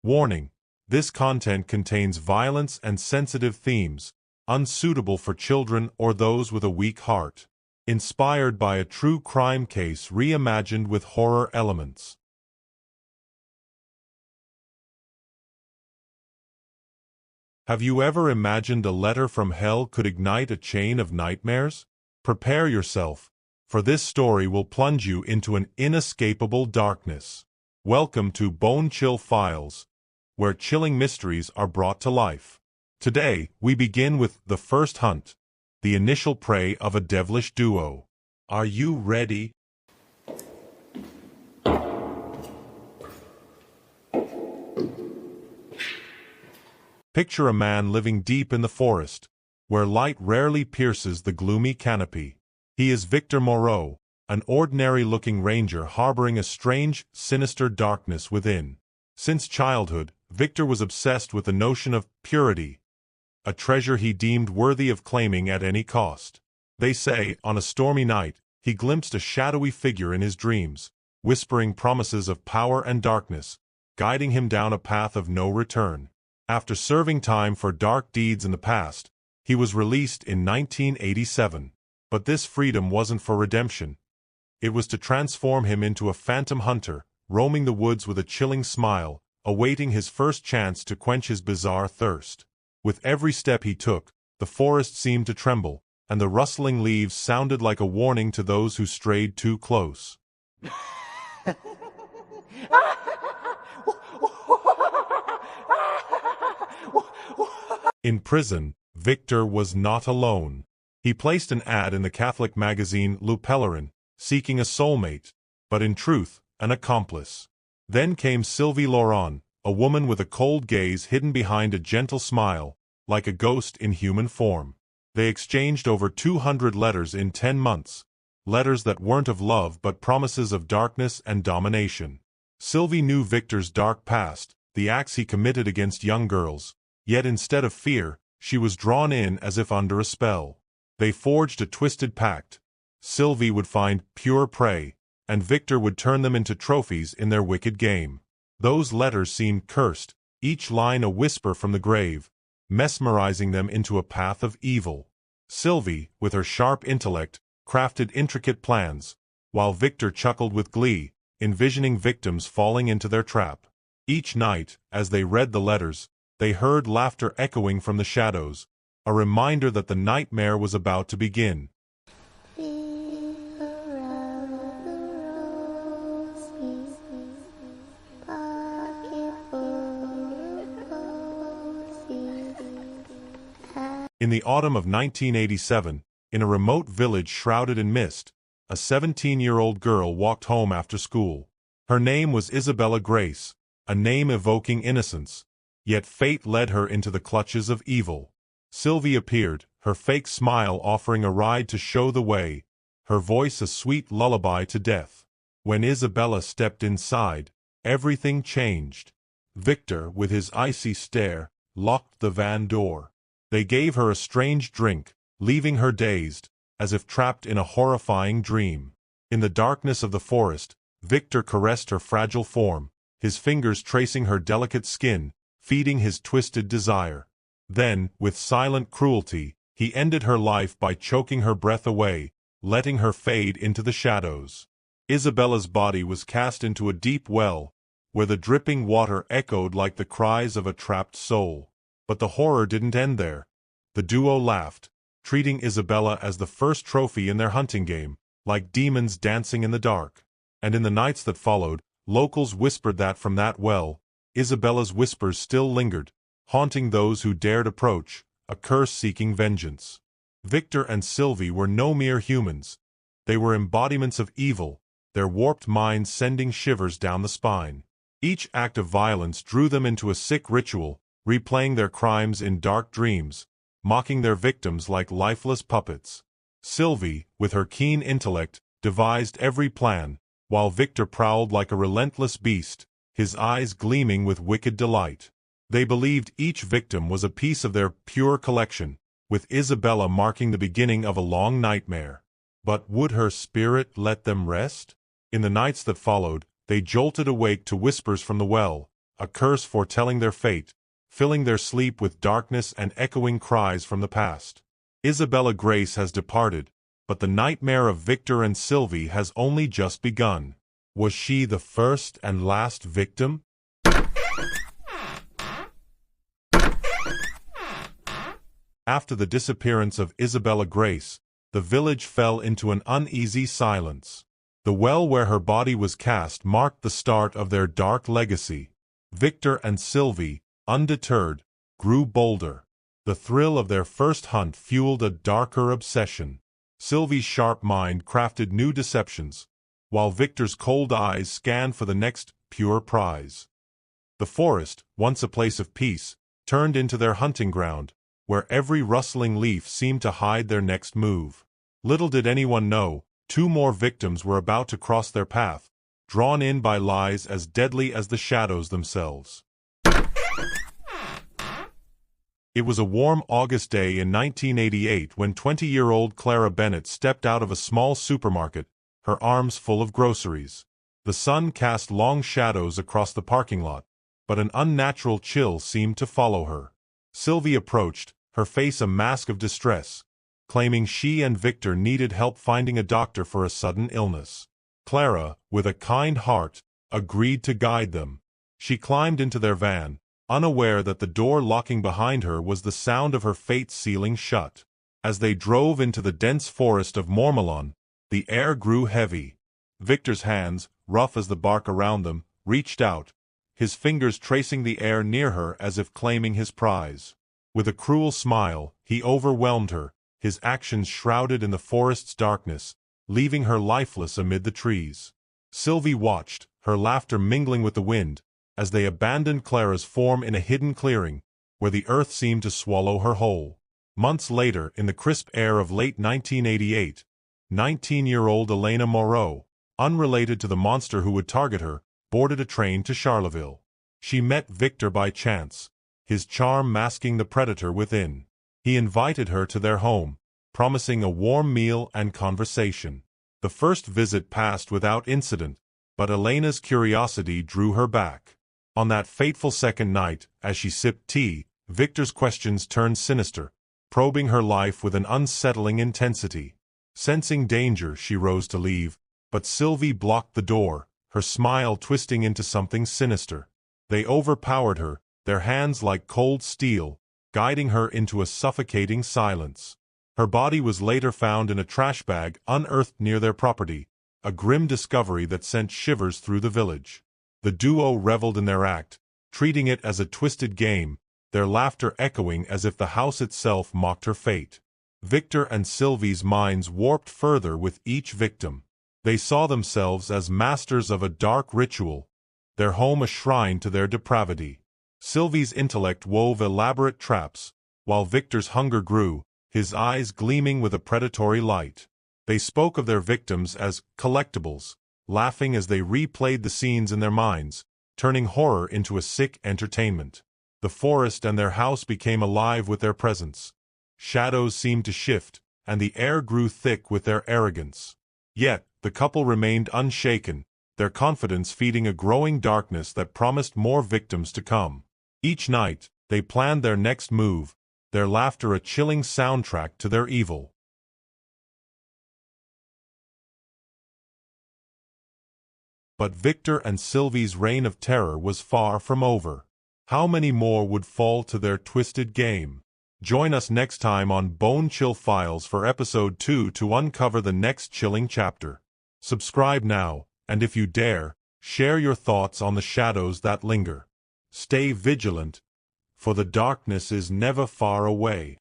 Warning: this content contains violence and sensitive themes, unsuitable for children or those with a weak heart. Inspired by a true crime case reimagined with horror elements. Have you ever imagined a letter from hell could ignite a chain of nightmares? Prepare yourself, for this story will plunge you into an inescapable darkness. Welcome to Bone Chill Files, where chilling mysteries are brought to life. Today, we begin with The First Hunt, the initial prey of a devilish duo. Are you ready? Picture a man living deep in the forest, where light rarely pierces the gloomy canopy. He is Victor Moreau, an ordinary-looking ranger harboring a strange, sinister darkness within. Since childhood, Victor was obsessed with the notion of purity, a treasure he deemed worthy of claiming at any cost. They say, on a stormy night, he glimpsed a shadowy figure in his dreams, whispering promises of power and darkness, guiding him down a path of no return. After serving time for dark deeds in the past, he was released in 1987. But this freedom wasn't for redemption. It was to transform him into a phantom hunter, roaming the woods with a chilling smile, awaiting his first chance to quench his bizarre thirst. With every step he took, the forest seemed to tremble, and the rustling leaves sounded like a warning to those who strayed too close. In prison, Victor was not alone. He placed an ad in the Catholic magazine Le Pèlerin, seeking a soulmate, but in truth, an accomplice. Then came Sylvie Laurent, a woman with a cold gaze hidden behind a gentle smile, like a ghost in human form. They exchanged over 200 letters in 10 months, letters that weren't of love but promises of darkness and domination. Sylvie knew Victor's dark past, the acts he committed against young girls, yet instead of fear, she was drawn in as if under a spell. They forged a twisted pact. Sylvie would find pure prey, and Victor would turn them into trophies in their wicked game. Those letters seemed cursed, each line a whisper from the grave, mesmerizing them into a path of evil. Sylvie, with her sharp intellect, crafted intricate plans, while Victor chuckled with glee, envisioning victims falling into their trap. Each night, as they read the letters, they heard laughter echoing from the shadows, a reminder that the nightmare was about to begin. In the autumn of 1987, in a remote village shrouded in mist, a 17-year-old girl walked home after school. Her name was Isabella Grace, a name evoking innocence, yet fate led her into the clutches of evil. Sylvie appeared, her fake smile offering a ride to show the way, her voice a sweet lullaby to death. When Isabella stepped inside, everything changed. Victor, with his icy stare, locked the van door. They gave her a strange drink, leaving her dazed, as if trapped in a horrifying dream. In the darkness of the forest, Victor caressed her fragile form, his fingers tracing her delicate skin, feeding his twisted desire. Then, with silent cruelty, he ended her life by choking her breath away, letting her fade into the shadows. Isabella's body was cast into a deep well, where the dripping water echoed like the cries of a trapped soul. But the horror didn't end there. The duo laughed, treating Isabella as the first trophy in their hunting game, like demons dancing in the dark. And in the nights that followed, locals whispered that from that well, Isabella's whispers still lingered, haunting those who dared approach, a curse seeking vengeance. Victor and Sylvie were no mere humans. They were embodiments of evil, their warped minds sending shivers down the spine. Each act of violence drew them into a sick ritual, replaying their crimes in dark dreams, mocking their victims like lifeless puppets. Sylvie, with her keen intellect, devised every plan, while Victor prowled like a relentless beast, his eyes gleaming with wicked delight. They believed each victim was a piece of their pure collection, with Isabella marking the beginning of a long nightmare. But would her spirit let them rest? In the nights that followed, they jolted awake to whispers from the well, a curse foretelling their fate, filling their sleep with darkness and echoing cries from the past. Isabella Grace has departed, but the nightmare of Victor and Sylvie has only just begun. Was she the first and last victim? After the disappearance of Isabella Grace, the village fell into an uneasy silence. The well where her body was cast marked the start of their dark legacy. Victor and Sylvie, undeterred, grew bolder. The thrill of their first hunt fueled a darker obsession. Sylvie's sharp mind crafted new deceptions, while Victor's cold eyes scanned for the next pure prize. The forest, once a place of peace, turned into their hunting ground, where every rustling leaf seemed to hide their next move. Little did anyone know, 2 more victims were about to cross their path, drawn in by lies as deadly as the shadows themselves. It was a warm August day in 1988 when 20-year-old Clara Bennett stepped out of a small supermarket, her arms full of groceries. The sun cast long shadows across the parking lot, but an unnatural chill seemed to follow her. Sylvie approached, her face a mask of distress, claiming she and Victor needed help finding a doctor for a sudden illness. Clara, with a kind heart, agreed to guide them. She climbed into their van, unaware that the door locking behind her was the sound of her fate sealing shut. As they drove into the dense forest of Mormallon, the air grew heavy. Victor's hands, rough as the bark around them, reached out, his fingers tracing the air near her as if claiming his prize. With a cruel smile, he overwhelmed her, his actions shrouded in the forest's darkness, leaving her lifeless amid the trees. Sylvie watched, her laughter mingling with the wind, as they abandoned Clara's form in a hidden clearing, where the earth seemed to swallow her whole. Months later, in the crisp air of late 1988, 19-year-old Elena Moreau, unrelated to the monster who would target her, boarded a train to Charleville. She met Victor by chance, his charm masking the predator within. He invited her to their home, promising a warm meal and conversation. The first visit passed without incident, but Elena's curiosity drew her back. On that fateful second night, as she sipped tea, Victor's questions turned sinister, probing her life with an unsettling intensity. Sensing danger, she rose to leave, but Sylvie blocked the door, her smile twisting into something sinister. They overpowered her, their hands like cold steel, guiding her into a suffocating silence. Her body was later found in a trash bag unearthed near their property, a grim discovery that sent shivers through the village. The duo reveled in their act, treating it as a twisted game, their laughter echoing as if the house itself mocked her fate. Victor and Sylvie's minds warped further with each victim. They saw themselves as masters of a dark ritual, their home a shrine to their depravity. Sylvie's intellect wove elaborate traps, while Victor's hunger grew, his eyes gleaming with a predatory light. They spoke of their victims as collectibles, laughing as they replayed the scenes in their minds, turning horror into a sick entertainment. The forest and their house became alive with their presence. Shadows seemed to shift, and the air grew thick with their arrogance. Yet, the couple remained unshaken, their confidence feeding a growing darkness that promised more victims to come. Each night, they planned their next move, their laughter a chilling soundtrack to their evil. But Victor and Sylvie's reign of terror was far from over. How many more would fall to their twisted game? Join us next time on Bone Chill Files for Episode 2 to uncover the next chilling chapter. Subscribe now, and if you dare, share your thoughts on the shadows that linger. Stay vigilant, for the darkness is never far away.